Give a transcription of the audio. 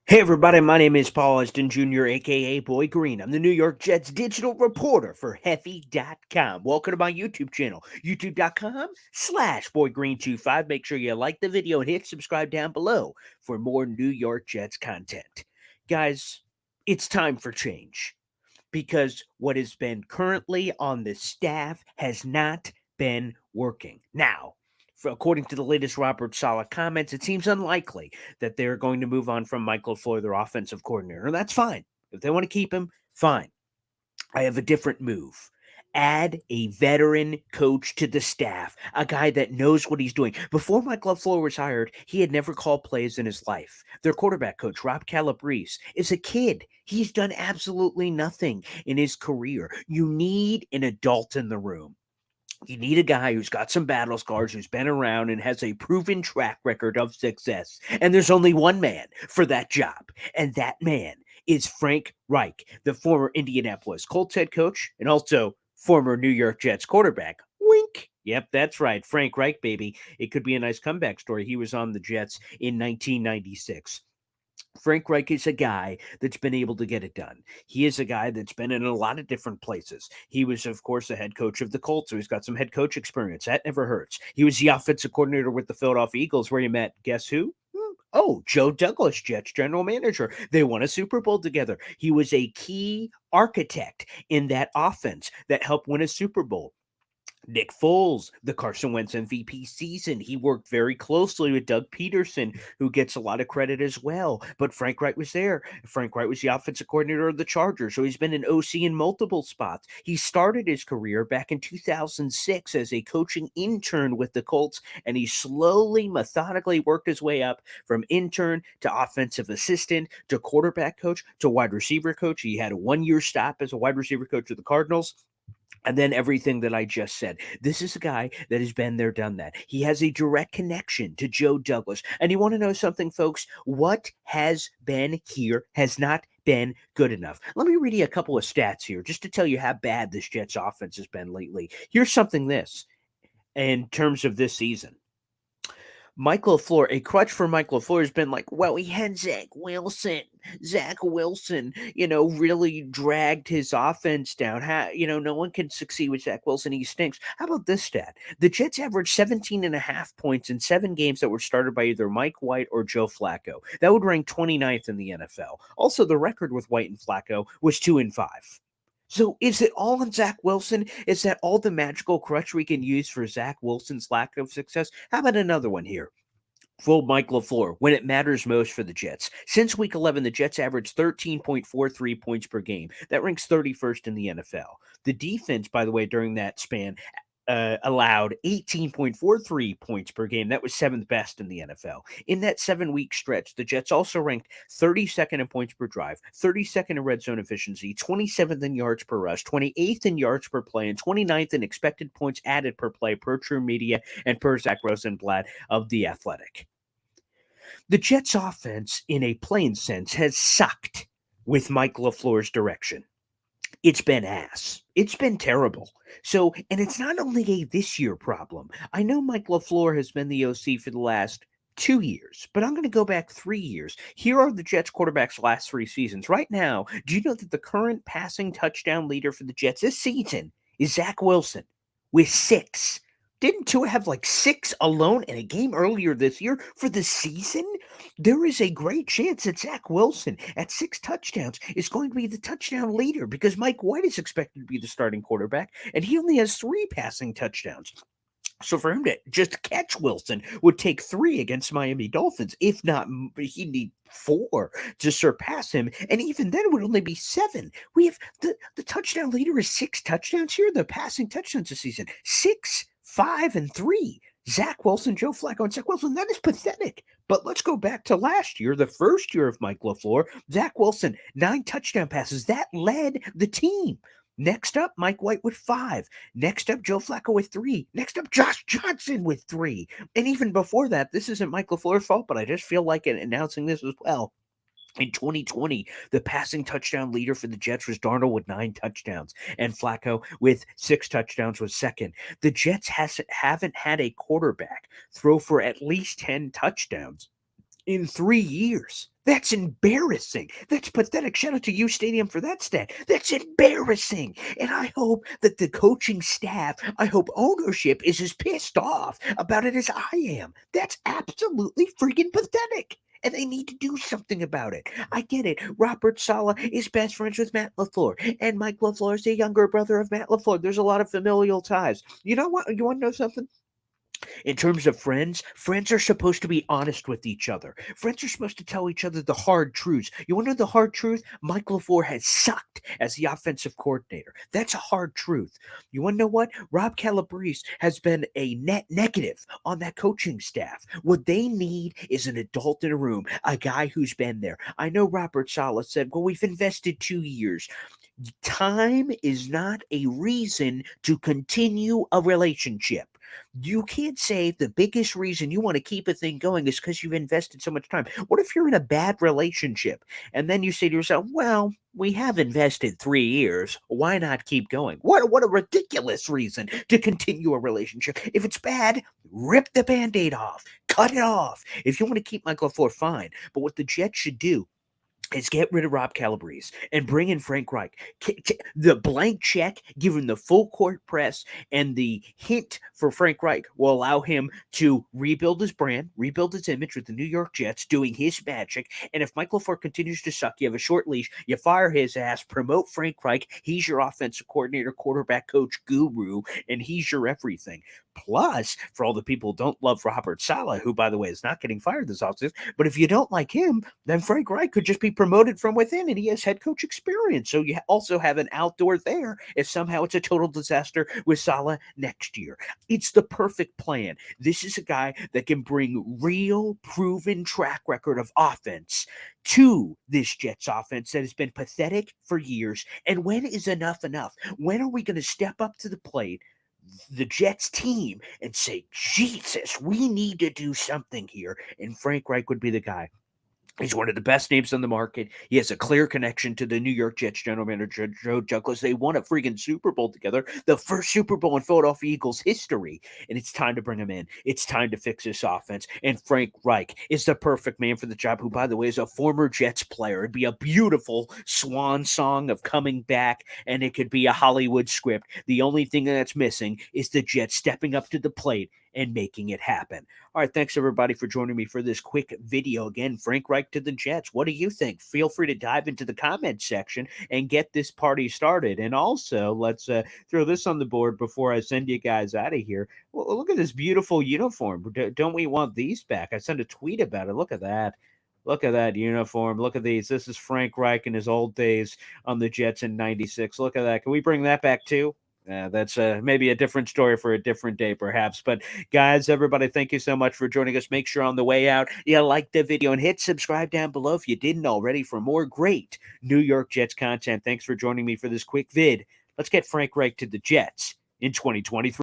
Hey everybody, my name is Paul Austin Jr., aka Boy Green. I'm the New York Jets digital reporter for Heffy.com. Welcome to my YouTube channel, youtube.com/BoyGreen25. Make sure you like the video and hit subscribe down below for more New York Jets content. Guys, it's time for change because what has been currently on the staff has not been working. Now, according to the latest Robert Saleh comments, it seems unlikely that they're going to move on from Michael Floyd, their offensive coordinator. And that's fine. If they want to keep him, fine. I have a different move. Add a veteran coach to the staff, a guy that knows what he's doing. Before Mike LaFleur was hired, he had never called plays in his life. Their quarterback coach, Rob Calabrese, is a kid. He's done absolutely nothing in his career. You need an adult in the room. You need a guy who's got some battle scars, who's been around and has a proven track record of success. And there's only one man for that job, and that man is Frank Reich, the former Indianapolis Colts head coach and also former New York Jets quarterback. Wink. Yep, that's right. Frank Reich, baby. It could be a nice comeback story. He was on the Jets in 1996. Frank Reich is a guy that's been able to get it done. He is a guy that's been in a lot of different places. He was, of course, the head coach of the Colts, so he's got some head coach experience. That never hurts. He was the offensive coordinator with the Philadelphia Eagles, where he met, guess who? Oh, Joe Douglas, Jets general manager. They won a Super Bowl together. He was a key architect in that offense that helped win a Super Bowl. Nick Foles, the Carson Wentz MVP season. He worked very closely with Doug Peterson, who gets a lot of credit as well. But Frank Reich was there. Frank Reich was the offensive coordinator of the Chargers, so he's been an OC in multiple spots. He started his career back in 2006 as a coaching intern with the Colts, and he slowly, methodically worked his way up from intern to offensive assistant to quarterback coach to wide receiver coach. He had a 1 year stop as a wide receiver coach of the Cardinals. And then everything that I just said. This is a guy that has been there, done that. He has a direct connection to Joe Douglas. And you want to know something, folks? What has been here has not been good enough. Let me read you a couple of stats here just to tell you how bad this Jets offense has been lately. Here's something this in terms of this season. Michael LaFleur, a crutch for Michael LaFleur has been like, well, he had Zach Wilson. Zach Wilson, really dragged his offense down. No one can succeed with Zach Wilson. He stinks. How about this stat? The Jets averaged 17 and a half points in 7 games that were started by either Mike White or Joe Flacco. That would rank 29th in the NFL. Also, the record with White and Flacco was 2-5. So is it all on Zach Wilson? Is that all the magical crutch we can use for Zach Wilson's lack of success? How about another one here? Full Mike LaFleur, when it matters most for the Jets. Since week 11, the Jets averaged 13.43 points per game. That ranks 31st in the NFL. The defense, by the way, during that span, allowed 18.43 points per game. That was seventh best in the NFL. In that 7 week stretch, the Jets also ranked 32nd in points per drive, 32nd in red zone efficiency, 27th in yards per rush, 28th in yards per play, and 29th in expected points added per play per True Media and per Zach Rosenblatt of The Athletic. The Jets' offense, in a plain sense, has sucked with Mike LaFleur's direction. It's been ass. It's been terrible. So, and it's not only a this year problem. I know Mike LaFleur has been the OC for the last 2 years, but I'm going to go back 3 years. Here are the Jets quarterbacks' last 3 seasons. Right now, do you know that the current passing touchdown leader for the Jets this season is Zach Wilson with 6? Didn't Tua have like 6 alone in a game earlier this year for the season? There is a great chance that Zach Wilson at 6 touchdowns is going to be the touchdown leader because Mike White is expected to be the starting quarterback and he only has 3 passing touchdowns. So for him to just catch Wilson would take 3 against Miami Dolphins. If not, he'd need 4 to surpass him. And even then, it would only be 7. We have the touchdown leader is 6 touchdowns here. The passing touchdowns this season 6, 5, and 3. Zach Wilson, Joe Flacco, and Zach Wilson. That is pathetic. But let's go back to last year, the first year of Mike LaFleur. Zach Wilson, 9 touchdown passes. That led the team. Next up, Mike White with 5. Next up, Joe Flacco with 3. Next up, Josh Johnson with 3. And even before that, this isn't Mike LaFleur's fault, but I just feel like announcing this as well. In 2020, the passing touchdown leader for the Jets was Darnold with 9 touchdowns, and Flacco with 6 touchdowns was second. The Jets haven't had a quarterback throw for at least 10 touchdowns in 3 years. That's embarrassing. That's pathetic. Shout out to U Stadium for that stat. That's embarrassing. And I hope that the coaching staff, I hope ownership is as pissed off about it as I am. That's absolutely freaking pathetic. And they need to do something about it. I get it. Robert Saleh is best friends with Matt LaFleur, and Mike LaFleur is the younger brother of Matt LaFleur. There's a lot of familial ties. You know what? You want to know something? In terms of friends, friends are supposed to be honest with each other. Friends are supposed to tell each other the hard truths. You want to know the hard truth? Mike LaFleur has sucked as the offensive coordinator. That's a hard truth. You want to know what? Rob Calabrese has been a net negative on that coaching staff. What they need is an adult in a room, a guy who's been there. I know Robert Saleh said, well, we've invested 2 years. Time is not a reason to continue a relationship. You can't say the biggest reason you want to keep a thing going is because you've invested so much time. What if you're in a bad relationship and then you say to yourself, well, we have invested 3 years. Why not keep going? What a ridiculous reason to continue a relationship. If it's bad, rip the band-aid off. Cut it off. If you want to keep Michael LaFleur, fine. But what the Jets should do is get rid of Rob Calabrese and bring in Frank Reich. The blank check, give him the full court press, and the hint for Frank Reich will allow him to rebuild his brand, rebuild his image with the New York Jets, doing his magic. And if Michael LaFleur continues to suck, you have a short leash, you fire his ass, promote Frank Reich. He's your offensive coordinator, quarterback coach guru, and he's your everything. Plus, for all the people who don't love Robert Saleh, who, by the way, is not getting fired this offseason, but if you don't like him, then Frank Reich could just be promoted from within, and he has head coach experience. So you also have an outdoor there if somehow it's a total disaster with Saleh next year. It's the perfect plan. This is a guy that can bring real, proven track record of offense to this Jets offense that has been pathetic for years. And when is enough enough? When are we going to step up to the plate, the Jets team, and say, Jesus, we need to do something here? And Frank Reich would be the guy. He's one of the best names on the market. He has a clear connection to the New York Jets general manager, Joe Douglas. They won a freaking Super Bowl together, the first Super Bowl in Philadelphia Eagles history. And it's time to bring him in. It's time to fix this offense. And Frank Reich is the perfect man for the job, who, by the way, is a former Jets player. It'd be a beautiful swan song of coming back, and it could be a Hollywood script. The only thing that's missing is the Jets stepping up to the plate and making it happen. All right, thanks everybody for joining me for this quick video. Again, Frank Reich to the Jets. What do you think? Feel free to dive into the comment section and get this party started. And also, let's throw this on the board before I send you guys out of here. Well, look at this beautiful uniform. Don't we want these back? I sent a tweet about it. Look at that. Look at that uniform. Look at these. This is Frank Reich in his old days on the Jets in '96. Look at that. Can we bring that back too? That's maybe a different story for a different day, perhaps. But guys, everybody, thank you so much for joining us. Make sure on the way out, you like the video and hit subscribe down below if you didn't already for more great New York Jets content. Thanks for joining me for this quick vid. Let's get Frank Reich to the Jets in 2023.